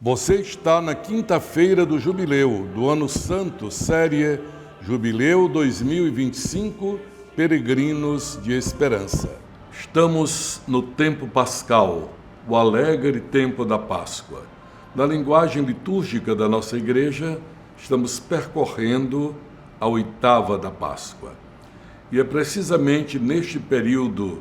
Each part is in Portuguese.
Você está na quinta-feira do Jubileu, do Ano Santo, série Jubileu 2025, Peregrinos de Esperança. Estamos no tempo pascal, o alegre tempo da Páscoa. Na linguagem litúrgica da nossa igreja, estamos percorrendo a oitava da Páscoa. E é precisamente neste período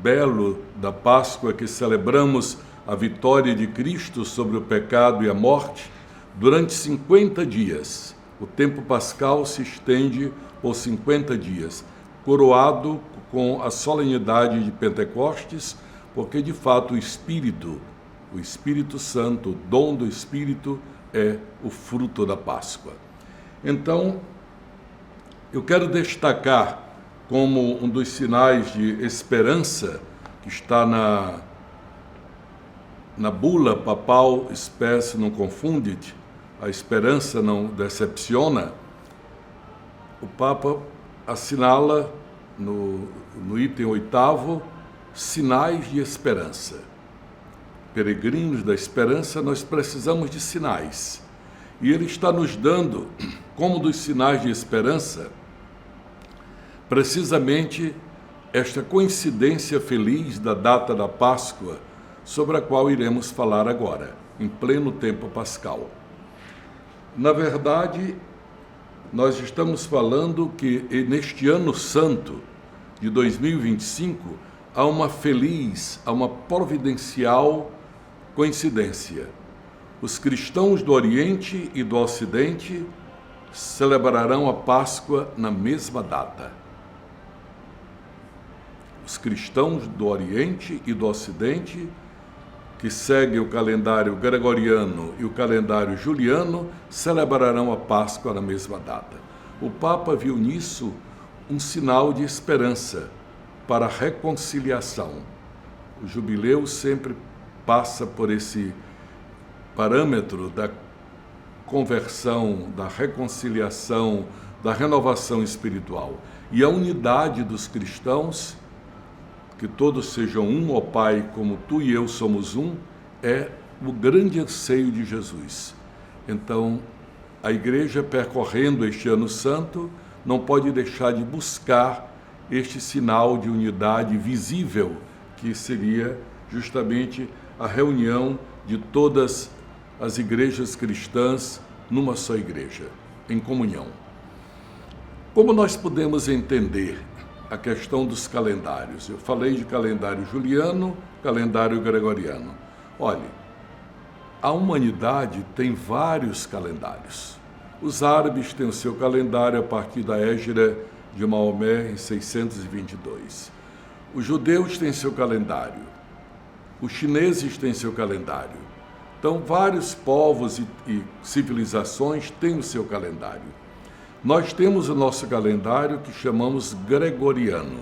belo da Páscoa que celebramos a vitória de Cristo sobre o pecado e a morte durante 50 dias. O tempo pascal se estende por 50 dias, coroado com a solenidade de Pentecostes, porque de fato o Espírito Santo, o dom do Espírito é o fruto da Páscoa. Então, eu quero destacar como um dos sinais de esperança que está na bula papal Spes non confundit, a esperança não decepciona, o Papa assinala no item 8º, sinais de esperança. Peregrinos da esperança, nós precisamos de sinais. E ele está nos dando, como dos sinais de esperança, precisamente esta coincidência feliz da data da Páscoa, sobre a qual iremos falar agora, em pleno tempo pascal. Na verdade, nós estamos falando que neste ano santo de 2025 há uma providencial coincidência. Os cristãos do Oriente e do Ocidente celebrarão a Páscoa na mesma data. Os cristãos do Oriente e do Ocidente, que seguem o calendário gregoriano e o calendário juliano, celebrarão a Páscoa na mesma data. O Papa viu nisso um sinal de esperança para a reconciliação. O jubileu sempre passa por esse parâmetro da conversão, da reconciliação, da renovação espiritual. E a unidade dos cristãos, que todos sejam um, ó Pai, como Tu e eu somos um, é o grande anseio de Jesus. Então, a Igreja, percorrendo este ano santo, não pode deixar de buscar este sinal de unidade visível, que seria justamente a reunião de todas as igrejas cristãs numa só igreja, em comunhão. Como nós podemos entender a questão dos calendários? Eu falei de calendário juliano, calendário gregoriano. Olhe, a humanidade tem vários calendários. Os árabes têm o seu calendário a partir da Hégira de Maomé em 622. Os judeus têm seu calendário. Os chineses têm seu calendário. Então, vários povos e civilizações têm o seu calendário. Nós temos o nosso calendário que chamamos gregoriano.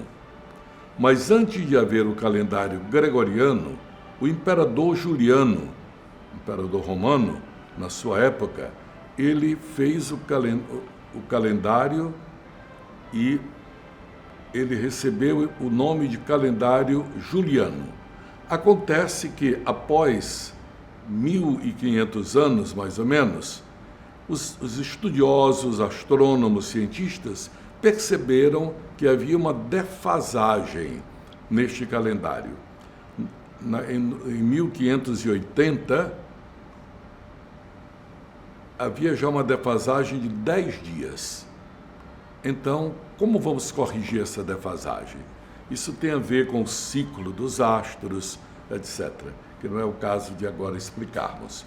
Mas antes de haver o calendário gregoriano, o imperador Juliano, imperador romano, na sua época, ele fez o calendário e ele recebeu o nome de calendário juliano. Acontece que após 1500 anos, mais ou menos, os estudiosos, astrônomos, cientistas perceberam que havia uma defasagem neste calendário. Em 1580, havia já uma defasagem de 10 dias. Então, como vamos corrigir essa defasagem? Isso tem a ver com o ciclo dos astros, etc., que não é o caso de agora explicarmos.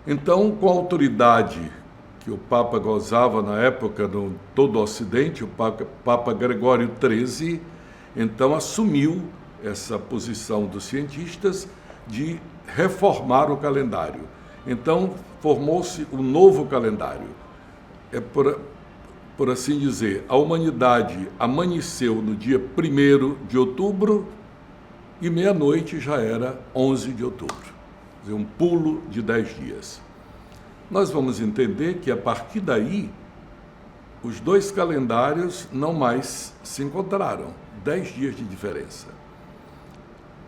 Então, com a autoridade que o Papa gozava na época no todo o Ocidente, o Papa Gregório XIII, então assumiu essa posição dos cientistas de reformar o calendário. Então, formou-se um novo calendário. Por assim dizer, a humanidade amanheceu no dia 1º de outubro e meia-noite já era 11 de outubro. Um pulo de 10 dias. Nós vamos entender que, a partir daí, os dois calendários não mais se encontraram. 10 dias de diferença.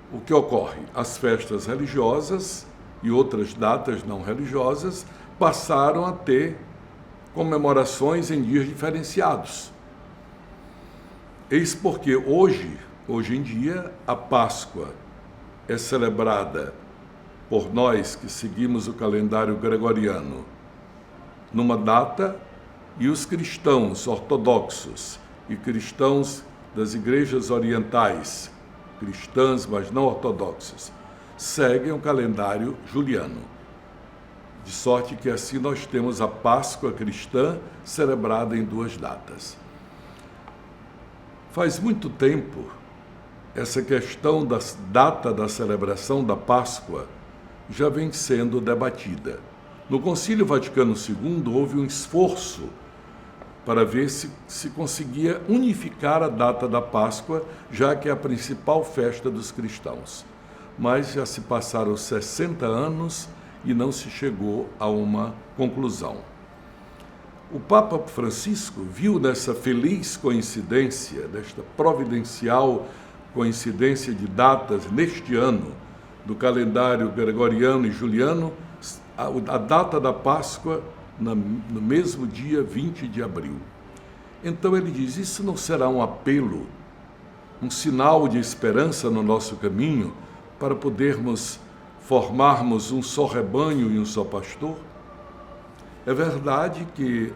O que ocorre? As festas religiosas e outras datas não religiosas passaram a ter comemorações em dias diferenciados. Eis porque hoje em dia, a Páscoa é celebrada por nós que seguimos o calendário gregoriano numa data, e os cristãos ortodoxos e cristãos das igrejas orientais, cristãs, mas não ortodoxas, seguem o calendário juliano. De sorte que assim nós temos a Páscoa cristã celebrada em duas datas. Faz muito tempo, essa questão da data da celebração da Páscoa já vem sendo debatida. No Concílio Vaticano II houve um esforço para ver se conseguia unificar a data da Páscoa, já que é a principal festa dos cristãos. Mas já se passaram 60 anos e não se chegou a uma conclusão. O Papa Francisco viu nessa feliz coincidência, desta providencial coincidência de datas neste ano, do calendário gregoriano e juliano, a data da Páscoa no mesmo dia 20 de abril. Então ele diz, isso não será um apelo, um sinal de esperança no nosso caminho para podermos formarmos um só rebanho e um só pastor? É verdade que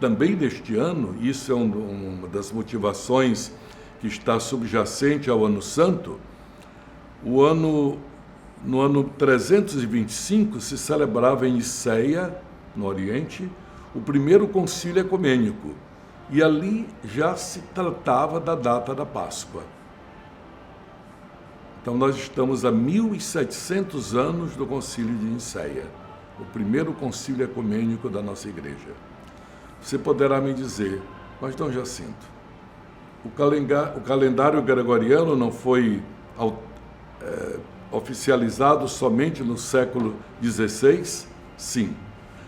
também neste ano, isso é uma das motivações que está subjacente ao Ano Santo, no ano 325 se celebrava em Nicéia, no Oriente, o primeiro concílio ecumênico, e ali já se tratava da data da Páscoa. Então nós estamos a 1700 anos do concílio de Nicéia, o primeiro concílio ecumênico da nossa igreja. Você poderá me dizer, mas Dom Jacinto, o calendário gregoriano não foi oficializado somente no século XVI? Sim,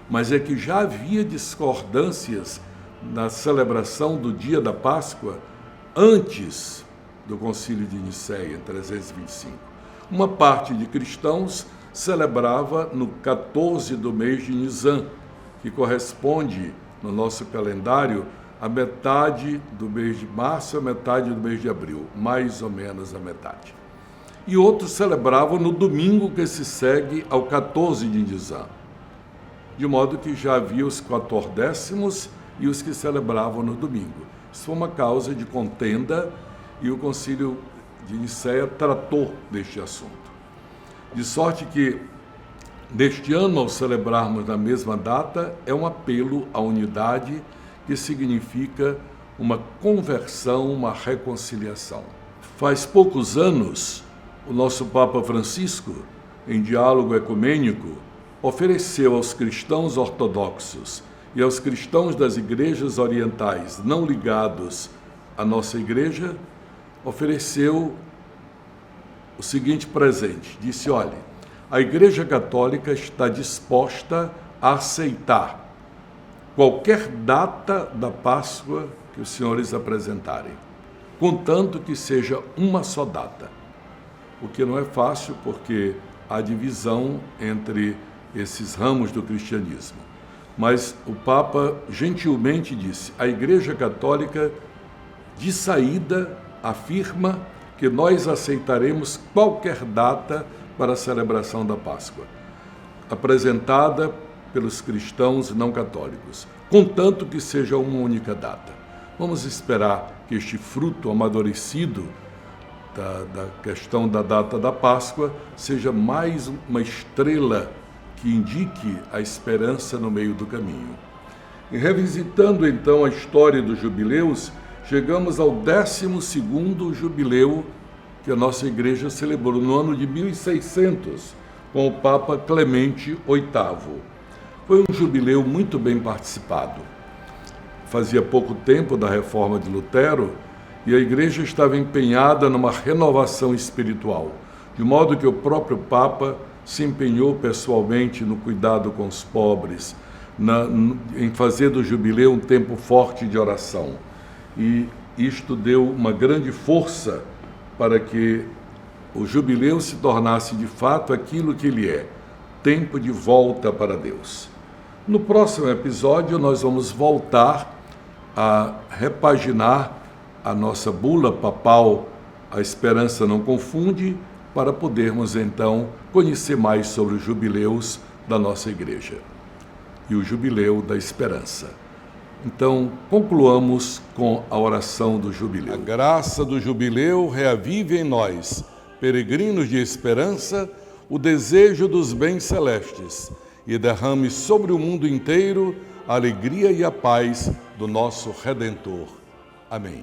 mas é que já havia discordâncias na celebração do dia da Páscoa antes do Concílio de Nicéia, em 325. Uma parte de cristãos celebrava no 14 do mês de Nisan, que corresponde, no nosso calendário, a metade do mês de março, a metade do mês de abril, mais ou menos a metade. E outros celebravam no domingo que se segue ao 14 de Nisan, de modo que já havia os 14º e os que celebravam no domingo. Isso foi uma causa de contenda e o Concílio de Nicéia tratou deste assunto. De sorte que, neste ano, ao celebrarmos na mesma data, é um apelo à unidade que significa uma conversão, uma reconciliação. Faz poucos anos, o nosso Papa Francisco, em diálogo ecumênico, ofereceu aos cristãos ortodoxos e aos cristãos das igrejas orientais não ligados à nossa igreja, ofereceu o seguinte presente. Disse, olhe, a Igreja Católica está disposta a aceitar qualquer data da Páscoa que os senhores apresentarem, contanto que seja uma só data. O que não é fácil, porque há divisão entre esses ramos do cristianismo. Mas o Papa gentilmente disse, a Igreja Católica, de saída, afirma que nós aceitaremos qualquer data para a celebração da Páscoa, apresentada pelos cristãos não católicos, contanto que seja uma única data. Vamos esperar que este fruto amadurecido da questão da data da Páscoa seja mais uma estrela que indique a esperança no meio do caminho. E revisitando então a história dos jubileus, chegamos ao 12º jubileu que a nossa igreja celebrou no ano de 1600, com o Papa Clemente VIII. Foi um jubileu muito bem participado. Fazia pouco tempo da reforma de Lutero e a igreja estava empenhada numa renovação espiritual, de modo que o próprio Papa se empenhou pessoalmente no cuidado com os pobres, em fazer do jubileu um tempo forte de oração. E isto deu uma grande força para que o jubileu se tornasse de fato aquilo que ele é, tempo de volta para Deus. No próximo episódio, nós vamos voltar a repaginar a nossa bula papal, A Esperança Não Confunde, para podermos então conhecer mais sobre os jubileus da nossa igreja e o jubileu da esperança. Então, concluamos com a oração do jubileu. A graça do jubileu reavive em nós, peregrinos de esperança, o desejo dos bens celestes e derrame sobre o mundo inteiro a alegria e a paz do nosso Redentor. Amém.